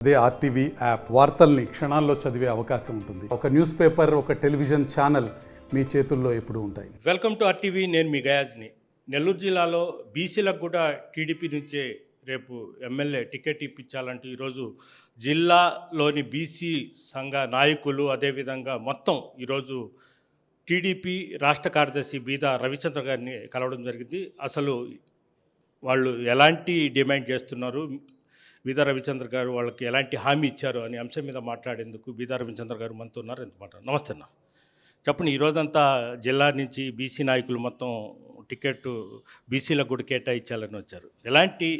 అదే RTV app వార్తల్ని క్షణాల్లో చదివే అవకాశం ఉంటుంది. ఒక న్యూస్ పేపర్, ఒక టెలివిజన్ ఛానల్ మీ చేతుల్లో ఎప్పుడూ ఉంటాయి. Welcome to RTV. నేను మీ గయాజ్ని. నెల్లూరు జిల్లాలో బీసీలకు కూడా టీడీపీ నుంచే రేపు ఎమ్మెల్యే టికెట్ ఇప్పించాలంటూ ఈరోజు జిల్లాలోని బీసీ సంఘ నాయకులు, అదేవిధంగా మొత్తం ఈరోజు టీడీపీ రాష్ట్ర కార్యదర్శి బీదా రవిచంద్ర గారిని కలవడం జరిగింది. అసలు వాళ్ళు ఎలాంటి డిమాండ్ చేస్తున్నారు, బీదా రవిచంద్ర గారు వాళ్ళకి ఎలాంటి హామీ ఇచ్చారు అనే అంశం మీద మాట్లాడేందుకు బీదా రవిచంద్ర గారు మనతో ఉన్నారు. ఎంత మాట. నమస్తే అన్న. చెప్పండి, ఈరోజంతా జిల్లా నుంచి బీసీ నాయకులు మొత్తం టికెట్ బీసీలకు కూడా కేటాయించాలని వచ్చారు. ఎలాంటి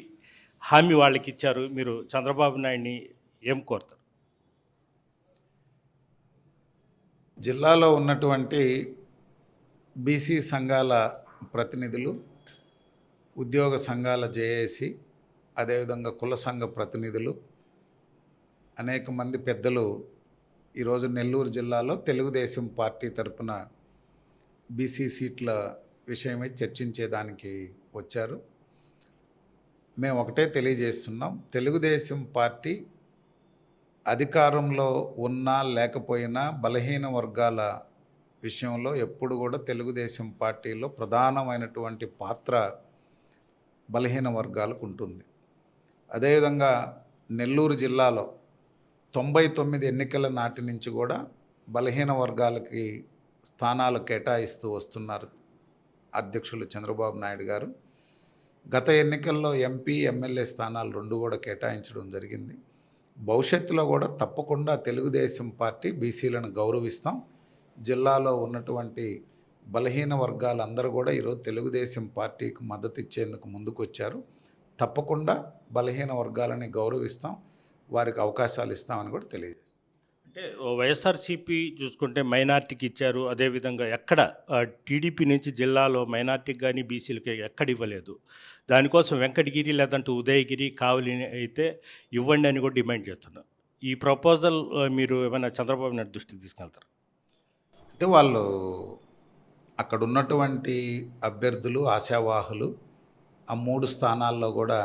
హామీ వాళ్ళకి ఇచ్చారు? మీరు చంద్రబాబు నాయుడిని ఏం కోరుతారు? జిల్లాలో ఉన్నటువంటి బీసీ సంఘాల ప్రతినిధులు, ఉద్యోగ సంఘాల జేఏసీ, అదేవిధంగా కుల సంఘ ప్రతినిధులు, అనేక మంది పెద్దలు ఈరోజు నెల్లూరు జిల్లాలో తెలుగుదేశం పార్టీ తరపున బీసీ సీట్ల విషయమై చర్చించేదానికి వచ్చారు. మేము ఒకటే తెలియజేస్తున్నాం, తెలుగుదేశం పార్టీ అధికారంలో ఉన్నా లేకపోయినా బలహీన వర్గాల విషయంలో ఎప్పుడు కూడా తెలుగుదేశం పార్టీలో ప్రధానమైనటువంటి పాత్ర బలహీన వర్గాలకు ఉంటుంది. అదేవిధంగా నెల్లూరు జిల్లాలో 99 ఎన్నికల నాటి నుంచి కూడా బలహీన వర్గాలకి స్థానాలు కేటాయిస్తూ వస్తున్నారు అధ్యక్షులు చంద్రబాబు నాయుడు గారు. గత ఎన్నికల్లో ఎంపీ, ఎమ్మెల్యే స్థానాలు 2 కూడా కేటాయించడం జరిగింది. భవిష్యత్తులో కూడా తప్పకుండా తెలుగుదేశం పార్టీ బీసీలను గౌరవిస్తాం. జిల్లాలో ఉన్నటువంటి బలహీన వర్గాలందరూ కూడా ఈరోజు తెలుగుదేశం పార్టీకి మద్దతు ఇచ్చేందుకు ముందుకొచ్చారు. తప్పకుండా బలహీన వర్గాలని గౌరవిస్తాం, వారికి అవకాశాలు ఇస్తామని కూడా తెలియజేస్తాం. అంటే వైఎస్ఆర్సీపీ చూసుకుంటే మైనార్టీకి ఇచ్చారు. అదేవిధంగా ఎక్కడ టీడీపీ నుంచి జిల్లాలో మైనార్టీకి కానీ బీసీలకి ఎక్కడ ఇవ్వలేదు. దానికోసం వెంకటగిరి లేదంటే ఉదయగిరి, కావలి అయితే ఇవ్వండి అని కూడా డిమాండ్ చేస్తున్నారు. ఈ ప్రపోజల్ మీరు ఏమైనా చంద్రబాబు నాయుడు దృష్టికి తీసుకెళ్తారు? అంటే వాళ్ళు అక్కడ ఉన్నటువంటి అభ్యర్థులు, ఆశావాహులు, ఆ 3 స్థానాల్లో కూడా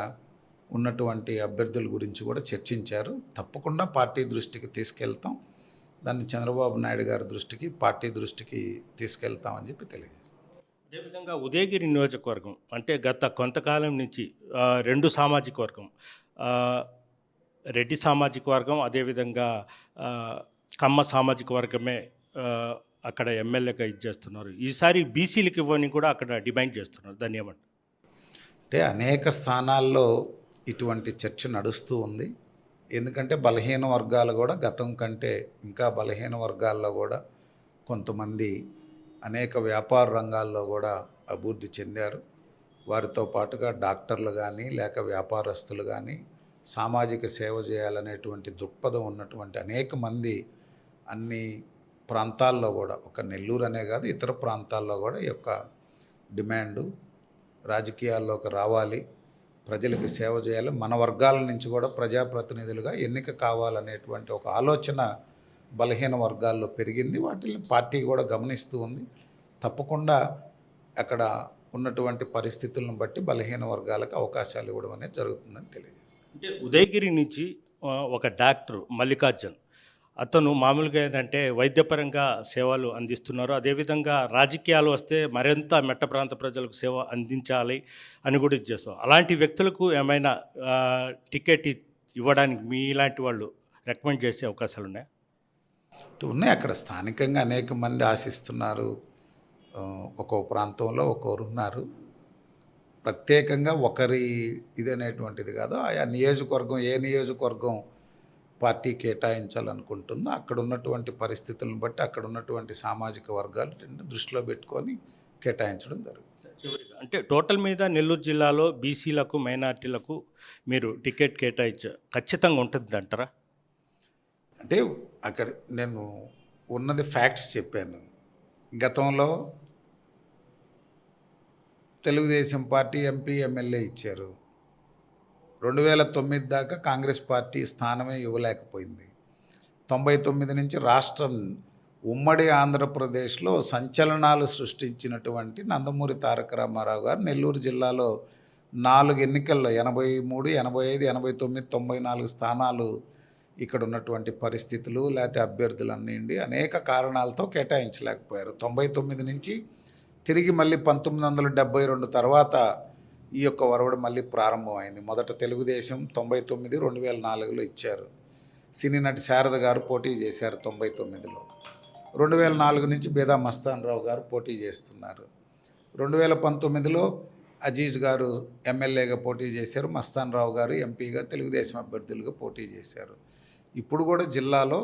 ఉన్నటువంటి అభ్యర్థుల గురించి కూడా చర్చించారు. తప్పకుండా పార్టీ దృష్టికి తీసుకెళ్తాం, దాన్ని చంద్రబాబు నాయుడు గారి దృష్టికి, పార్టీ దృష్టికి తీసుకెళ్తామని చెప్పి తెలియజేస్తాం. అదేవిధంగా ఉదయగిరి నియోజకవర్గం అంటే గత కొంతకాలం నుంచి 2 సామాజిక వర్గం, రెడ్డి సామాజిక వర్గం, అదేవిధంగా కమ్మ సామాజిక వర్గమే అక్కడ ఎమ్మెల్యేగా ఇచ్చేస్తున్నారు. ఈసారి బీసీలకు ఇవ్వని కూడా అక్కడ డిమాండ్ చేస్తున్నారు. దాన్ని ఏమంటారు? అంటే అనేక స్థానాల్లో ఇటువంటి చర్చ నడుస్తూ ఉంది. ఎందుకంటే బలహీన వర్గాలు కూడా గతం కంటే ఇంకా బలహీన వర్గాల్లో కూడా కొంతమంది అనేక వ్యాపార రంగాల్లో కూడా అభివృద్ధి చెందారు. వారితో పాటుగా డాక్టర్లు కానీ, లేక వ్యాపారస్తులు కానీ, సామాజిక సేవ చేయాలనేటువంటి దృక్పథం ఉన్నటువంటి అనేక మంది అన్ని ప్రాంతాల్లో కూడా, ఒక నెల్లూరు అనే కాదు ఇతర ప్రాంతాల్లో కూడా ఈ యొక్క డిమాండు రాజకీయాల్లోకి రావాలి, ప్రజలకు సేవ చేయాలి, మన వర్గాల నుంచి కూడా ప్రజాప్రతినిధులుగా ఎన్నిక కావాలనేటువంటి ఒక ఆలోచన బలహీన వర్గాల్లో పెరిగింది. వాటిని పార్టీ కూడా గమనిస్తూ ఉంది. తప్పకుండా అక్కడ ఉన్నటువంటి పరిస్థితులను బట్టి బలహీన వర్గాలకు అవకాశాలు ఇవ్వడం అనేది జరుగుతుందని తెలియజేస్తుంది. అంటే ఉదయగిరి నుంచి ఒక డాక్టర్ మల్లికార్జున్, అతను మామూలుగా ఏంటంటే వైద్యపరంగా సేవలు అందిస్తున్నారు. అదేవిధంగా రాజకీయాలు వస్తే మరింత మెట్ట ప్రాంత ప్రజలకు సేవ అందించాలి అని కూడా ఇచ్చేస్తాం. అలాంటి వ్యక్తులకు ఏమైనా టికెట్ ఇవ్వడానికి మీలాంటి వాళ్ళు రికమెండ్ చేసే అవకాశాలు ఉన్నాయా? ఉన్నాయి. అక్కడ స్థానికంగా అనేక మంది ఆశిస్తున్నారు. ఒక్కో ప్రాంతంలో ఒక్కొరు ఉన్నారు. ప్రత్యేకంగా ఒకరి ఇదనేటువంటిది కాదు. ఆయా నియోజకవర్గం, ఏ నియోజకవర్గం పార్టీ కేటాయించాలనుకుంటుందో అక్కడ ఉన్నటువంటి పరిస్థితులను బట్టి, అక్కడ ఉన్నటువంటి సామాజిక వర్గాలు దృష్టిలో పెట్టుకొని కేటాయించడం జరుగుతుంది. అంటే టోటల్ మీద నెల్లూరు జిల్లాలో బీసీలకు, మైనార్టీలకు మీరు టికెట్ ఖచ్చితంగా ఉంటుంది అంటారా? అంటే అక్కడ నేను ఉన్నది ఫ్యాక్ట్స్ చెప్పాను. గతంలో తెలుగుదేశం పార్టీ ఎంపీ, ఎమ్మెల్యే ఇచ్చారు. 2009 దాకా కాంగ్రెస్ పార్టీ స్థానమే ఇవ్వలేకపోయింది. 99 నుంచి రాష్ట్రం ఉమ్మడి ఆంధ్రప్రదేశ్లో సంచలనాలు సృష్టించినటువంటి నందమూరి తారక రామారావు గారు నెల్లూరు జిల్లాలో 4 ఎన్నికల్లో 83, 85, 89, 94 స్థానాలు ఇక్కడ ఉన్నటువంటి పరిస్థితులు లేకపోతే అభ్యర్థులన్నీ అనేక కారణాలతో కేటాయించలేకపోయారు. 99 నుంచి తిరిగి మళ్ళీ 1972 తర్వాత ఈ యొక్క ఒరవడి మళ్ళీ ప్రారంభమైంది. మొదట తెలుగుదేశం 99, 2004లో ఇచ్చారు. సినీ నటి శారద గారు పోటీ చేశారు 99లో. 2004 నుంచి బేదా మస్తాన్ రావు గారు పోటీ చేస్తున్నారు. 2019లో అజీజ్ గారు ఎమ్మెల్యేగా పోటీ చేశారు. మస్తాన్ రావు గారు ఎంపీగా తెలుగుదేశం అభ్యర్థులుగా పోటీ చేశారు. ఇప్పుడు కూడా జిల్లాలో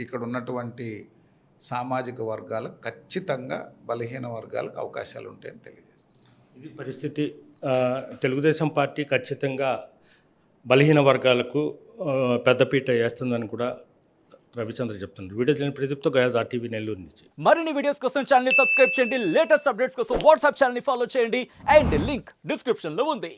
ఇక్కడ ఉన్నటువంటి సామాజిక వర్గాలకు ఖచ్చితంగా బలహీన వర్గాలకు అవకాశాలు ఉంటాయని తెలియజేస్తారు. ఇది పరిస్థితి. తెలుగుదేశం పార్టీ ఖచ్చితంగా బలహీన వర్గాలకు పెద్దపీట వేస్తుందని కూడా రవిచంద్ర చెప్తున్నారు. వీడియో తెలియని ప్రదీప్తో గయాజ్ RTV నెల్లూరు నుంచి. మరిన్ని వీడియోస్ కోసం ఛానల్ ని సబ్స్క్రైబ్ చేయండి. లేటెస్ట్ అప్డేట్స్ కోసం వాట్సాప్ ఛానల్ ని ఫాలో చేయండి. అండ్ లింక్ డిస్క్రిప్షన్ లో ఉంది.